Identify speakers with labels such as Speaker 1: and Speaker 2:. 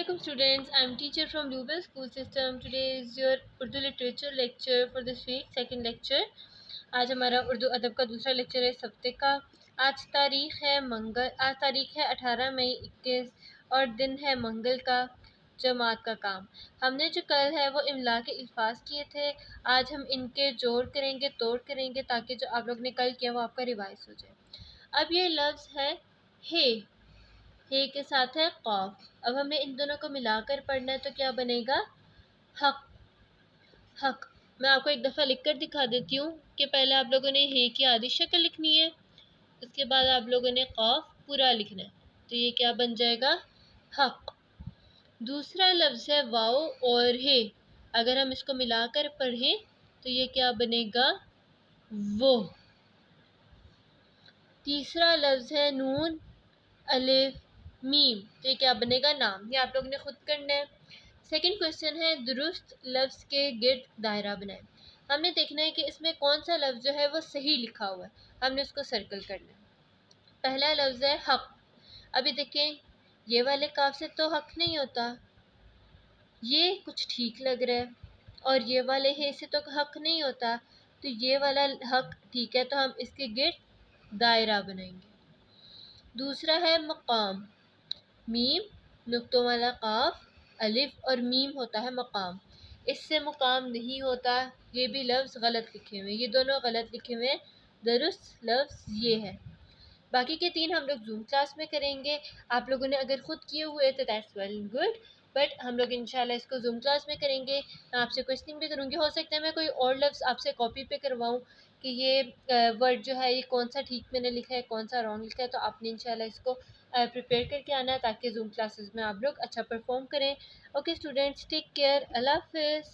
Speaker 1: Assalamualaikum students, I am teacher from Bluebell School System. Today is your Urdu literature lecture for this week, second lecture. आज हमारा उर्दू अदब का दूसरा lecture है इस हफ्ते का। आज तारीख है 18 मई 21 और दिन है मंगल का। जमात का काम हमने जो कल है वो इमला के अल्फाज किए थे। आज हम इनके जोड़ करेंगे, तोड़ करेंगे, ताकि जो आप लोग ने कल किया वो आपका रिवाइज हो जाए। अब ये लफ्ज़ है हे के साथ है कौफ। अब हमें इन दोनों को मिलाकर पढ़ना है तो क्या बनेगा? हक। हक मैं आपको एक दफ़ा लिख कर दिखा देती हूँ कि पहले आप लोगों ने हे की आधी शक्ल लिखनी है, उसके बाद आप लोगों ने कौफ पूरा लिखना है। तो ये क्या बन जाएगा? हक। दूसरा लफ्ज़ है वाओ और हे। अगर हम इसको मिलाकर पढ़ें तो ये क्या बनेगा? वो। तीसरा लफ्ज़ है नून अलिफ मीम। तो ये क्या बनेगा? नाम। ये आप लोगों ने खुद करना है। सेकंड क्वेश्चन है दुरुस्त लफ्ज़ के गिर्द दायरा बनाएं। हमने देखना है कि इसमें कौन सा लफ्ज़ जो है वो सही लिखा हुआ है, हमने उसको सर्कल करना है। पहला लफ्ज़ है हक। अभी देखें, ये वाले काफ से तो हक नहीं होता, ये कुछ ठीक लग रहा है, और ये वाले हे से तो हक नहीं होता, तो ये वाला हक ठीक है, तो हम इसके गिर्द दायरा बनाएंगे। दूसरा है मकाम। मीम नुक्तों वाला काफ, अलिफ और मीम होता है मकाम, इससे मुकाम नहीं होता। ये भी लफ्ज़ गलत लिखे हुए, ये दोनों गलत लिखे हुए। दुरुस्त लफ्ज़ ये है। बाकी के तीन हम लोग जूम क्लास में करेंगे। आप लोगों ने अगर खुद किए हुए तो दैट्स वेल गुड, बट हम लोग इंशाल्लाह इसको जूम क्लास में करेंगे। मैं आपसे क्वेश्चनिंग भी करूँगी, हो सकता है मैं कोई और लफ्ज़ आपसे कॉपी पे करवाऊँ कि ये वर्ड जो है ये कौन सा ठीक मैंने लिखा है, कौन सा रॉन्ग लिखा है। तो आपने इंशाल्लाह इसको प्रिपेयर करके आना है, ताकि जूम क्लासेस में आप लोग अच्छा परफॉर्म करें। ओके स्टूडेंट्स, टेक केयर, अल्लाह हाफिज़।